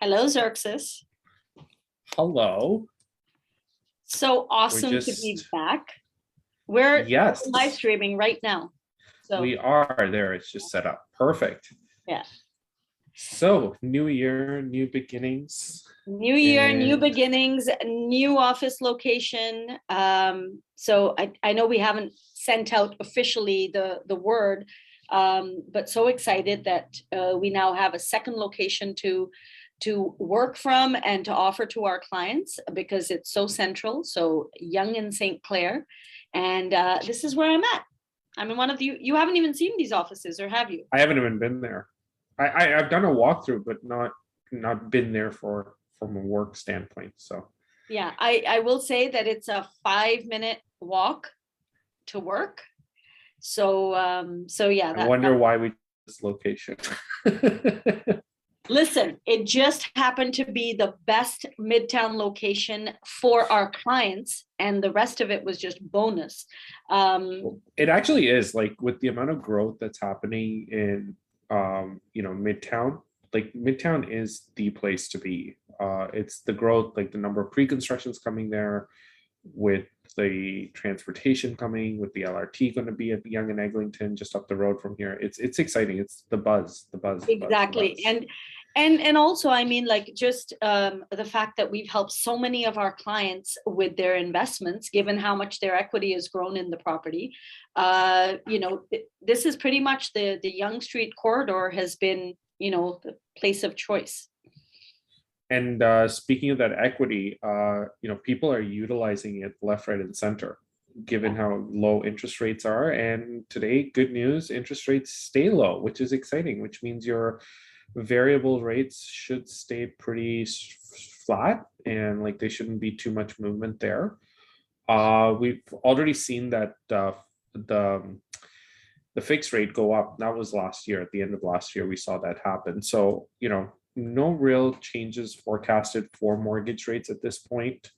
Hello, Xerxes. Hello. So We're awesome to be just, back. We're yes, live streaming right now. So we are there. It's just set up. Perfect. yeah, So, new year, new beginnings. new year, new And beginnings, new office location. So I know we haven't sent out officially the word, but so excited that we now have a second location to work from and to offer to our clients because it's so central, so Yonge and St. Clair. And this is where I'm at. I'm in one of you haven't even seen these offices, or have you? I haven't even been there. I've done a walkthrough, but not been there from a work standpoint. So Yeah, I will say that it's a 5-minute walk to work. So yeah, I wonder why we this location. listen, it just happened to be the best midtown location for our clients, and the rest of it was just bonus. It actually is, like, with the amount of growth that's happening in Midtown. Like, Midtown is the place to be. It's the growth, like the number of pre-constructions coming there, with the transportation coming, with the LRT going to be at Yonge and Eglinton just up the road from here. It's exciting. It's the buzz, the buzz, the buzz, the Exactly. buzz. And also, I mean, like, just the fact that we've helped so many of our clients with their investments, given how much their equity has grown in the property. This is pretty much the Yonge Street corridor has been, the place of choice. And speaking of that equity, people are utilizing it left, right, and center, given how low interest rates are. And today, good news, interest rates stay low, which is exciting, which means your variable rates should stay pretty flat, and like they shouldn't be too much movement there. We've already seen that the fixed rate go up. That was last year. At the end of last year, we saw that happen. So, no real changes forecasted for mortgage rates at this point.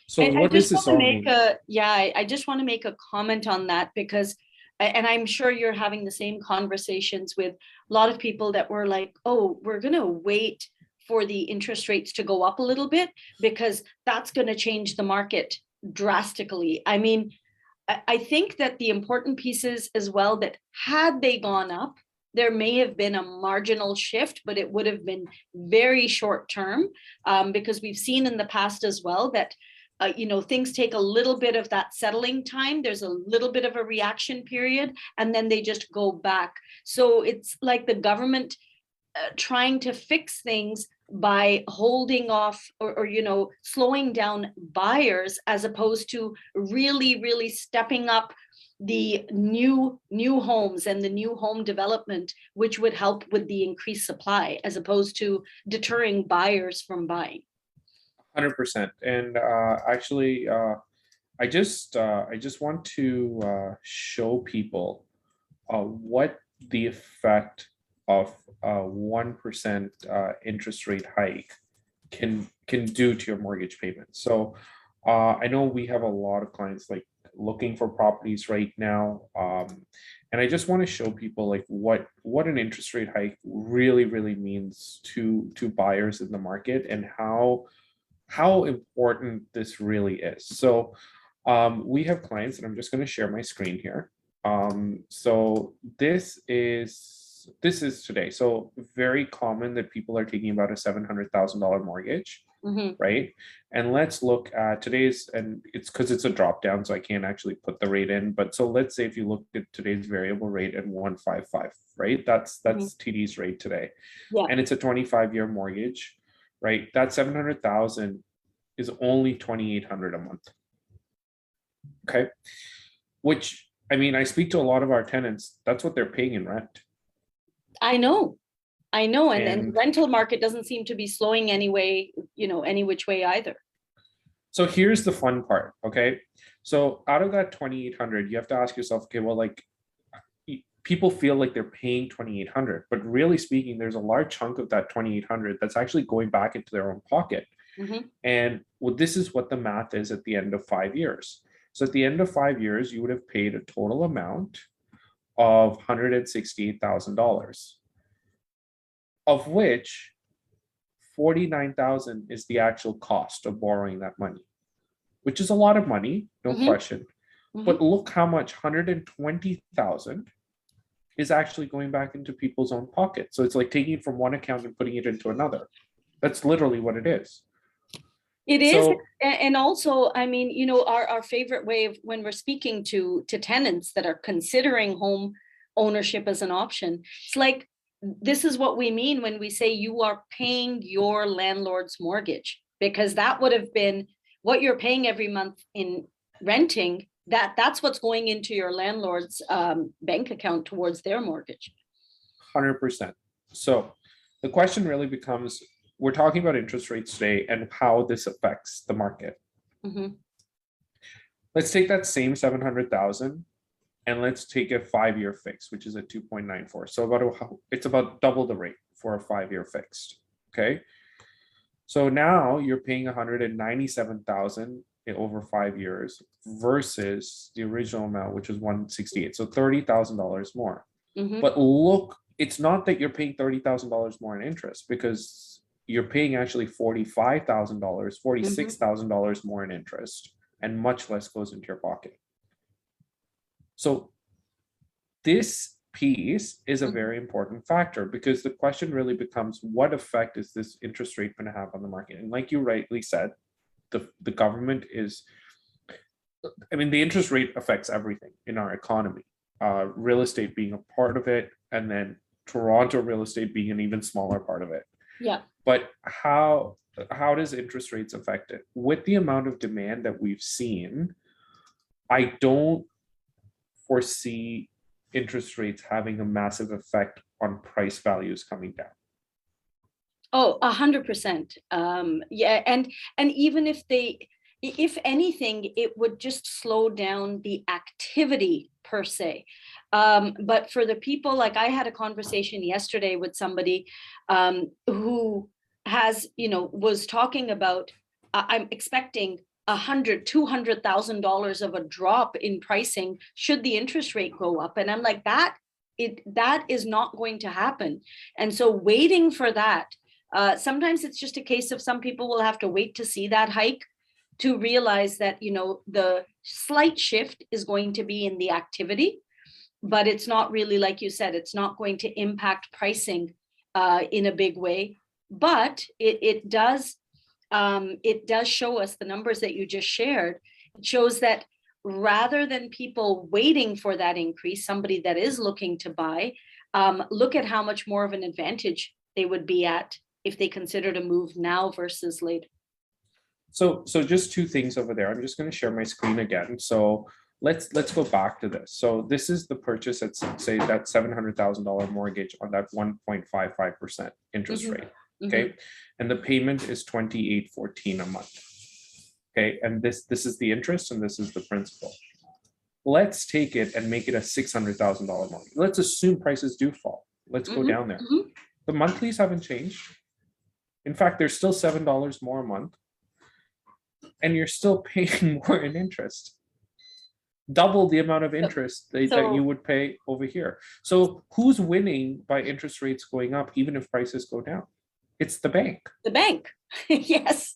So I what does just this want to all make mean? I just want to make a comment on that because, and I'm sure you're having the same conversations with a lot of people that were like, oh, we're going to wait for the interest rates to go up a little bit because that's going to change the market drastically. I mean, I think that the important piece is as well that had they gone up, there may have been a marginal shift, but it would have been very short term, because we've seen in the past as well that things take a little bit of that settling time. There's a little bit of a reaction period, and then they just go back. So it's like the government trying to fix things by holding off or slowing down buyers, as opposed to really stepping up the new homes and the new home development, which would help with the increased supply as opposed to deterring buyers from buying. 100%. And actually, I just want to show people what the effect of a 1% interest rate hike can do to your mortgage payment. So I know we have a lot of clients like looking for properties right now, and I just want to show people like what an interest rate hike really means to buyers in the market, and how important this really is. So we have clients, and I'm just going to share my screen here. So this is today. So very common that people are taking about a $700,000 mortgage, Mhm. right? And let's look at today's, and it's because it's a drop down, so I can't actually put the rate in. But so let's say if you look at today's variable rate at 155, right? That's TD's rate today, Yeah. and it's a 25-year mortgage, right? That 700,000 is only 2,800 a month. Okay, which, I mean, I speak to a lot of our tenants. That's what they're paying in rent. I know. And the And rental market doesn't seem to be slowing anyway, any which way either. so here's the fun part. Okay, so out of that 2,800, you have to ask yourself, okay, well, like, people feel like they're paying 2,800, but really speaking, there's a large chunk of that 2,800 that's actually going back into their own pocket. Mhm. And well, this is what the math is at the end of 5 years. So at the end of 5 years, you would have paid a total amount of $168,000, of which $49,000 is the actual cost of borrowing that money, which is a lot of money, no Mhm. question. Mhm. But look how much, 120,000 is actually going back into people's own pocket. So it's like taking it from one account and putting it into another. That's literally what it is. It is, So and also, I mean, you know, our favorite way of when we're speaking to tenants that are considering home ownership as an option, it's like this is what we mean when we say you are paying your landlord's mortgage, because that would have been what you're paying every month in renting. That's what's going into your landlord's bank account towards their mortgage. 100%. So the question really becomes, we're talking about interest rates today and how this affects the market. Mhm. Let's take that same 700,000 and let's take a 5-year fix, which is a 2.94. So it's about double the rate for a 5-year fixed. Okay. So now you're paying 197,000 over 5 years versus the original amount, which was 168. So $30,000 more. Mhm. But look, it's not that you're paying $30,000 more in interest, because you're paying actually $45,000, $46,000 more in interest, and much less goes into your pocket. So this piece is a Mhm. very important factor, because the question really becomes, what effect is this interest rate going to have on the market? And like you rightly said, the government is, I mean, the interest rate affects everything in our economy, real estate being a part of it, and then Toronto real estate being an even smaller part of it. Yeah. But how does interest rates affect it? With the amount of demand that we've seen, I don't foresee interest rates having a massive effect on price values coming down. Oh, 100%. Yeah, and even if anything, it would just slow down the activity per se. But for the people, like I had a conversation yesterday with somebody who has, you know, was talking about, I'm expecting $200,000 of a drop in pricing should the interest rate go up, and I'm like that is not going to happen, and so waiting for that. Sometimes it's just a case of some people will have to wait to see that hike to realize that, you know, the slight shift is going to be in the activity, but it's not really, like you said, it's not going to impact pricing in a big way. But it does show us the numbers that you just shared. It shows that rather than people waiting for that increase, somebody that is looking to buy, look at how much more of an advantage they would be at if they considered a move now versus later. So just two things over there. I'm just going to share my screen again. So let's go back to this. So this is the purchase at, say, that $700,000 mortgage on that 1.55% interest rate. Okay. And the payment is $28.14 a month. Okay. And this is the interest and this is the principal. Let's take it and make it a $600,000 mortgage. Let's assume prices do fall. Let's go down there. The monthlies haven't changed. In fact, there's still $7 more a month. And you're still paying more in interest. Double the amount of interest that you would pay over here. So who's winning by interest rates going up, even if prices go down? It's the bank. The bank, yes.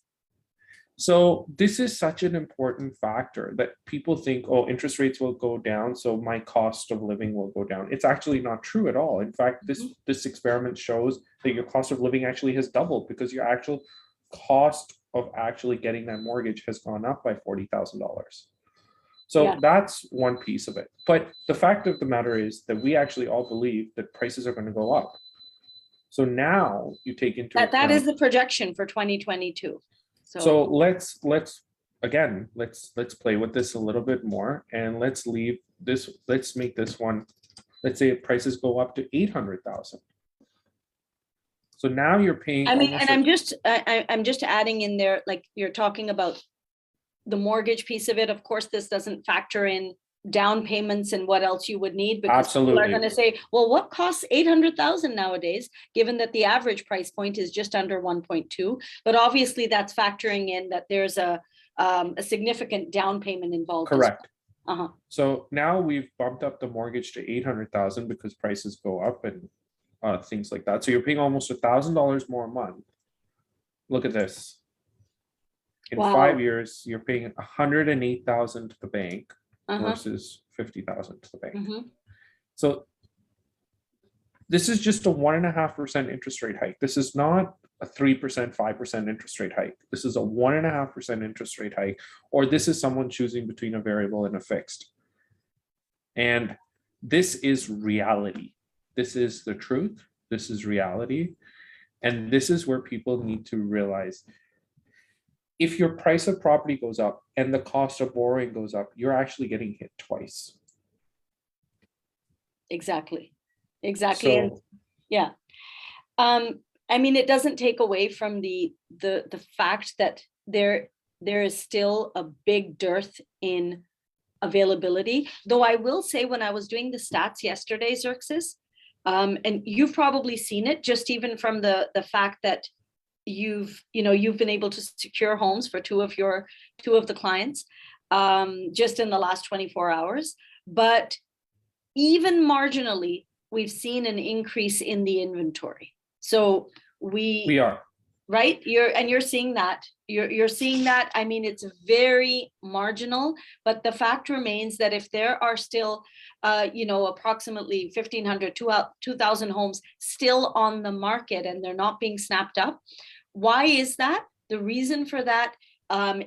So this is such an important factor that people think, oh, interest rates will go down, so my cost of living will go down. It's actually not true at all. In fact, this experiment shows that your cost of living actually has doubled, because your actual cost of actually getting that mortgage has gone up by $40,000. So that's one piece of it. But the fact of the matter is that we actually all believe that prices are going to go up. So now you take into account that is the projection for 2022. So let's play with this a little bit more, and let's leave this. Let's make this one. Let's say prices go up to 800,000. So now you're paying. I mean, and I'm just adding in there, like you're talking about the mortgage piece of it. Of course, this doesn't factor in down payments and what else you would need, because absolutely people are going to say, well, what costs 800,000 nowadays, given that the average price point is just under 1.2. But obviously that's factoring in that there's a significant down payment involved. Correct. So now we've bumped up the mortgage to 800,000 because prices go up and things like that. So you're paying almost $1,000 more a month. look at this. In Wow. 5 years, you're paying 108,000 to the bank Uh-huh. versus 50,000 to the bank. Mhm. So this is just a 1.5% interest rate hike. This is not a 3%, 5% interest rate hike. This is a 1.5% interest rate hike, or this is someone choosing between a variable and a fixed. And this is reality. This is the truth. This is reality. And this is where people need to realize if your price of property goes up and the cost of borrowing goes up, you're actually getting hit twice. Exactly. Exactly. And So yeah. I mean, it doesn't take away from the fact that there is still a big dearth in availability. Though I will say, when I was doing the stats yesterday, Xerxes, and you've probably seen it, just even from the fact that you've been able to secure homes for two of the clients, just in the last 24 hours. But even marginally, we've seen an increase in the inventory. So we are. right, you're seeing that. You're seeing that. I mean, it's very marginal, but the fact remains that if there are still approximately 1,500 2,000 homes still on the market and they're not being snapped up, why is that? The reason for that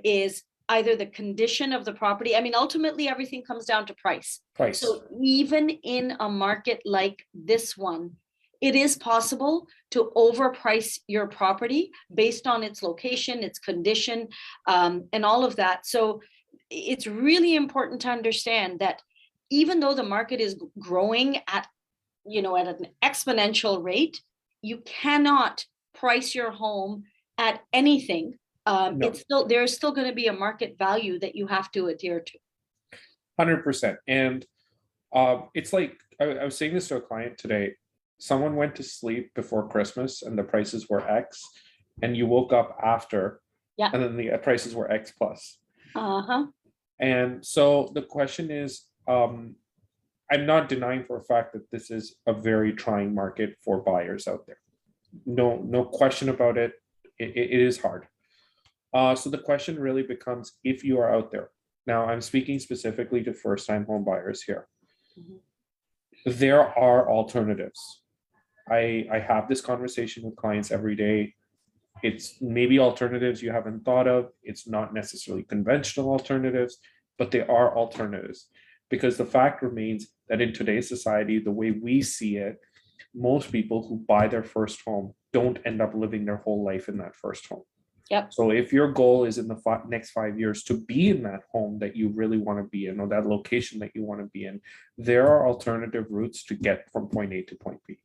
is either the condition of the property. I mean, ultimately, everything comes down to price. Price. So even in a market like this one, it is possible to overprice your property based on its location, its condition, and all of that. So it's really important to understand that even though the market is growing at an exponential rate, you cannot price your home at anything. No. There's still going to be a market value that you have to adhere to. 100%. And it's like I was saying this to a client today. Someone went to sleep before Christmas and the prices were X, and you woke up after, Yeah. and then the prices were X plus. Uh-huh. And so the question is, I'm not denying for a fact that this is a very trying market for buyers out there. No question about it. It is hard. So the question really becomes, if you are out there. Now, I'm speaking specifically to first-time home buyers here. Mhm. There are alternatives. I have this conversation with clients every day. It's maybe alternatives you haven't thought of. It's not necessarily conventional alternatives, but there are alternatives. Because the fact remains that in today's society, the way we see it, most people who buy their first home don't end up living their whole life in that first home. Yep. So if your goal is in the next 5 years to be in that home that you really want to be in, or that location that you want to be in, there are alternative routes to get from point A to point B.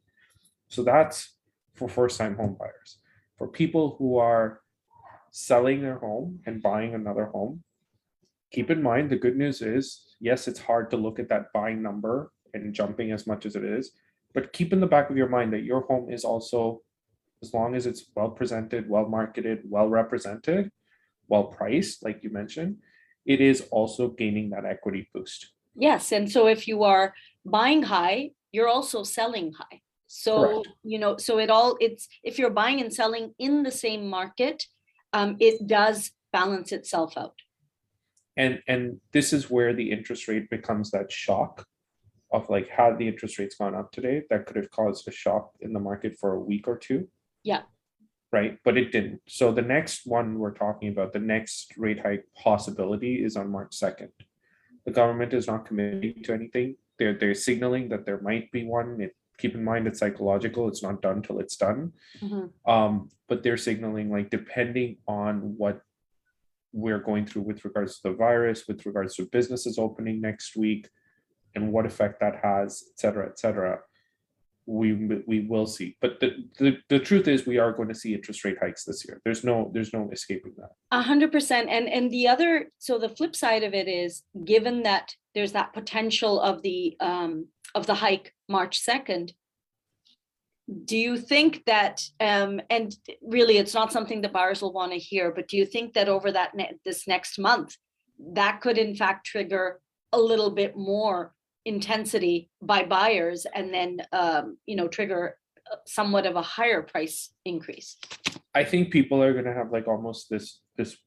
So that's for first-time home buyers. For people who are selling their home and buying another home, keep in mind, the good news is, yes, it's hard to look at that buying number and jumping as much as it is, but keep in the back of your mind that your home is also, as long as it's well presented, well marketed, well represented, well priced, like you mentioned, it is also gaining that equity boost. Yes. And so if you are buying high, you're also selling high. So, Correct. it's if you're buying and selling in the same market, it does balance itself out. And this is where the interest rate becomes that shock of like, had the interest rates gone up today, that could have caused a shock in the market for a week or two. Yeah. Right, but it didn't. So the next one we're talking about, the next rate hike possibility is on March 2nd. The government is not committing to anything. They're signaling that there might be one. Keep in mind, it's psychological. It's not done till it's done. Mhm. But they're signaling, like, depending on what we're going through with regards to the virus, with regards to businesses opening next week, and what effect that has, et cetera, we will see. But the truth is, we are going to see interest rate hikes this year. There's no escaping that. 100%. And the flip side of it is, given that there's that potential of the hike March 2nd, do you think that, and really it's not something the buyers will want to hear, but do you think that over this next month, that could in fact trigger a little bit more intensity by buyers, and then trigger somewhat of a higher price increase? I think people are gonna have like almost this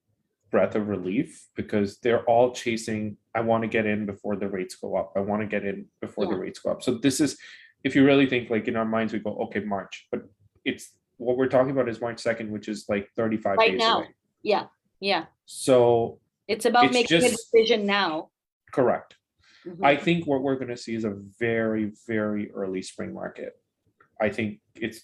breath of relief because they're all chasing, I want to get in before the rates go up. I want to get in before the Yeah. rates go up. So this is, if you really think like in our minds, we go, okay, March, but it's what we're talking about is March 2nd, which is like 35 Right days now. away. Yeah, yeah. So It's about it's making a just decision now. correct. Mhm. I think what we're gonna see is a very, very early spring market. I think it's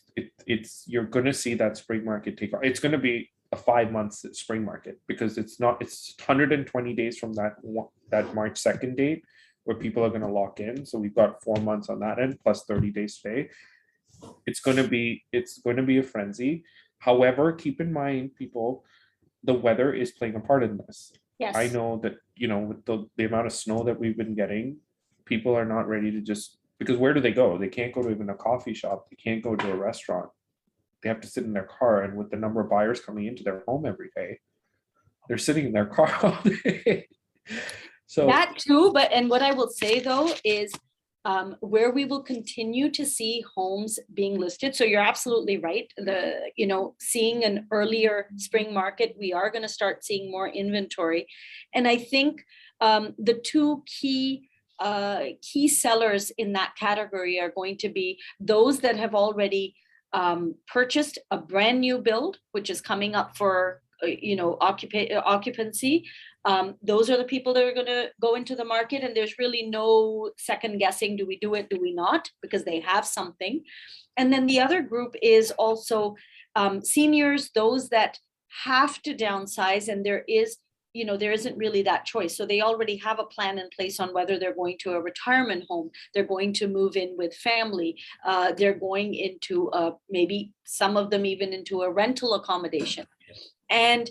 you're gonna see that spring market take off. It's gonna be a 5 months spring market because it's 120 days from that March 2nd date where people are gonna lock in. So we've got 4 months on that end plus 30 days today. It's going to be a frenzy. However, keep in mind, people, the weather is playing a part in this. I Yes, know that, with the amount of snow that we've been getting, people are not ready to just, because where do they go? They can't go to even a coffee shop. They can't go to a restaurant. They have to sit in their car. And with the number of buyers coming into their home every day, they're sitting in their car all day. So that too, but, and what I will say though is where we will continue to see homes being listed. So you're absolutely right. Seeing an earlier spring market, we are going to start seeing more inventory. And I think the two key sellers in that category are going to be those that have already purchased a brand new build, which is coming up for occupancy. Those are the people that are going to go into the market, and there's really no second guessing. Do we do it? Do we not? Because they have something. And then the other group is also seniors, those that have to downsize, and there isn't really that choice. So they already have a plan in place on whether they're going to a retirement home, they're going to move in with family, they're going into maybe some of them even into a rental accommodation. And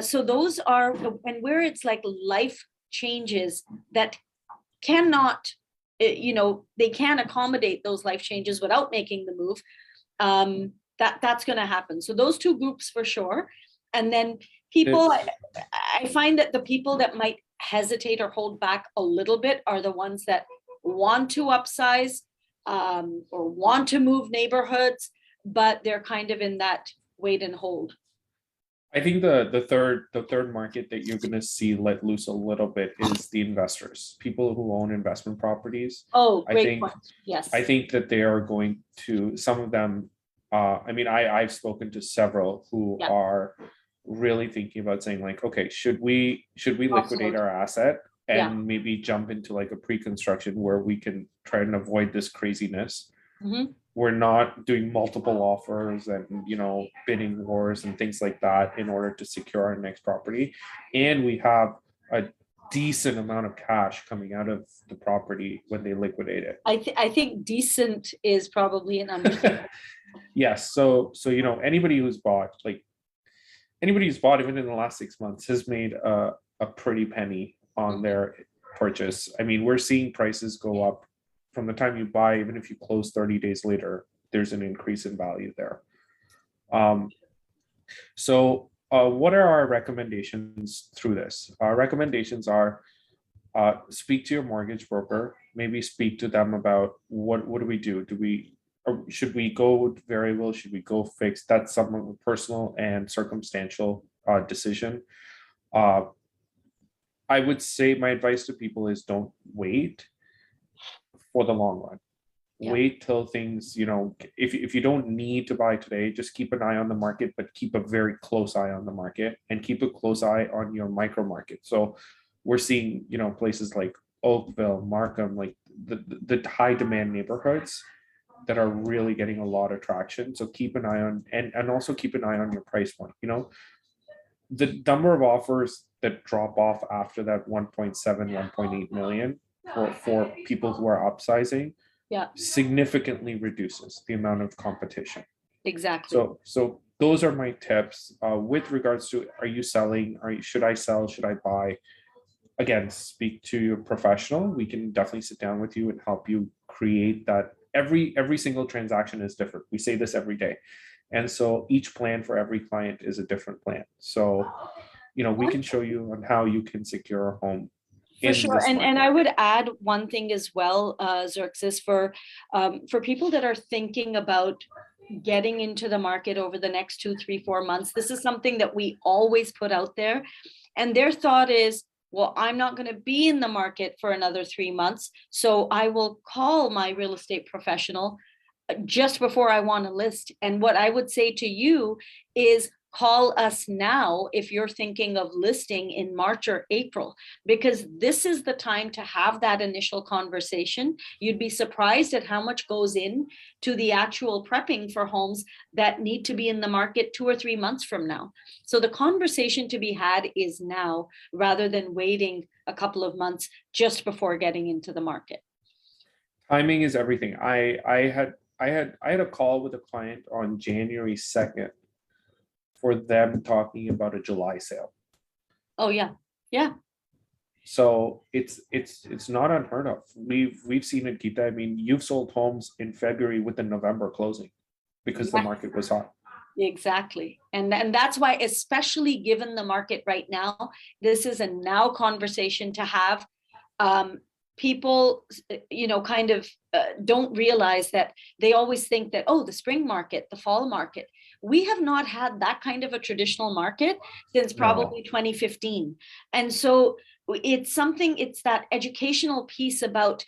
so those are, and where it's like life changes that cannot, they can't accommodate those life changes without making the move. That's going to happen. So those two groups for sure. And then people, I find that the people that might hesitate or hold back a little bit are the ones that want to upsize or want to move neighborhoods, but they're kind of in that wait and hold. I think the third market that you're gonna see let loose a little bit is the investors, people who own investment properties. Oh, I great think point. Yes. I think that they are going to, some of them, I mean, I've spoken to several who Yeah. are really thinking about saying like, okay, should we liquidate Offload. our asset Yeah. and maybe jump into like a pre-construction where we can try and avoid this craziness. Mhm. We're not doing multiple offers and bidding wars and things like that in order to secure our next property, and we have a decent amount of cash coming out of the property when they liquidate it. I think decent is probably an understatement. Yes, so anybody who's bought even in the last 6 months has made a pretty penny on their purchase. I mean, we're seeing prices go up from the time you buy, even if you close 30 days later, there's an increase in value there. So what are our recommendations through this? Our recommendations are speak to your mortgage broker, maybe speak to them about what do we do? Or should we go with variable? Should we go fixed? That's somewhat a personal and circumstantial decision. I would say my advice to people is don't wait for the long run. Yeah. Wait till things, if you don't need to buy today, just keep an eye on the market, but keep a very close eye on the market and keep a close eye on your micro market. So we're seeing, places like Oakville, Markham, like the high demand neighborhoods that are really getting a lot of traction. So keep an eye on, and also keep an eye on your price point. The number of offers that drop off after that 1.7, 1.8 million for people who are upsizing Yeah, significantly reduces the amount of competition. exactly. So those are my tips with regards to, are you selling? Should I sell? Should I buy? Again, speak to your professional. We can definitely sit down with you and help you create that. Every single transaction is different. We say this every day. And so each plan for every client is a different plan. So, we can show you on how you can secure a home For in sure. this And market. I would add one thing as well, Xerxes, for people that are thinking about getting into the market over the next 2, 3, 4 months. This is something that we always put out there. And their thought is, well, I'm not going to be in the market for another 3 months. So I will call my real estate professional just before I want to list. And what I would say to you is call us now if you're thinking of listing in March or April, because this is the time to have that initial conversation. You'd be surprised at how much goes in to the actual prepping for homes that need to be in the market 2 or 3 months from now. So the conversation to be had is now rather than waiting a couple of months just before getting into the market. Timing is everything. I had a call with a client on January 2nd for them talking about a July sale. Oh, yeah. Yeah. So it's not unheard of. We've seen it, Geeta. I mean, you've sold homes in February with the November closing because the Yeah. market was hot. Exactly. And that's why, especially given the market right now, this is a now conversation to have. People, kind of don't realize that they always think that, oh, the spring market, the fall market. We have not had that kind of a traditional market since No. probably 2015. And so it's that educational piece about,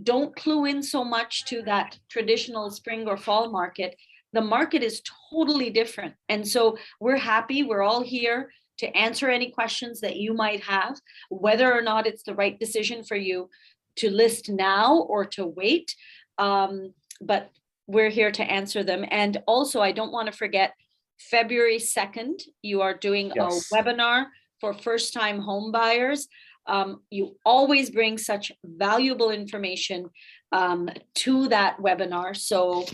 don't clue in so much to that traditional spring or fall market. The market is totally different. And so we're happy, we're all here to answer any questions that you might have, whether or not it's the right decision for you to list now or to wait. But we're here to answer them. And also, I don't want to forget, February 2nd, you are doing Yes. a webinar for first-time home buyers. You always bring such valuable information to that webinar. So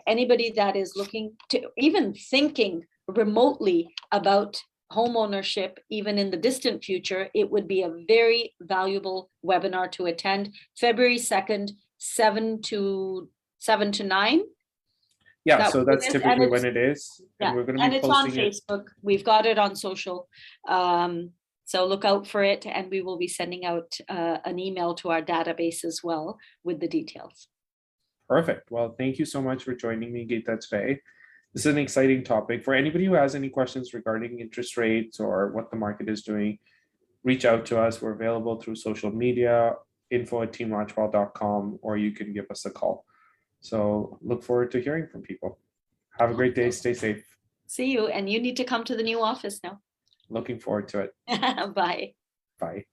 anybody that is looking to, even thinking remotely about home ownership, even in the distant future, it would be a very valuable webinar to attend. February 2nd, 7 to 9. Yeah, That so would be that's this, typically when it is. And yeah, we're going to and be it's on posting it. Facebook. We've got it on social. So look out for it, and we will be sending out an email to our database as well with the details. Perfect. Well, thank you so much for joining me, Geeta, today. This is an exciting topic. For anybody who has any questions regarding interest rates or what the market is doing, reach out to us. We're available through social media, info@teamlatchwell.com, or you can give us a call. So look forward to hearing from people. Have a great day. Stay safe. See you, and you need to come to the new office now. Looking forward to it. Bye. Bye.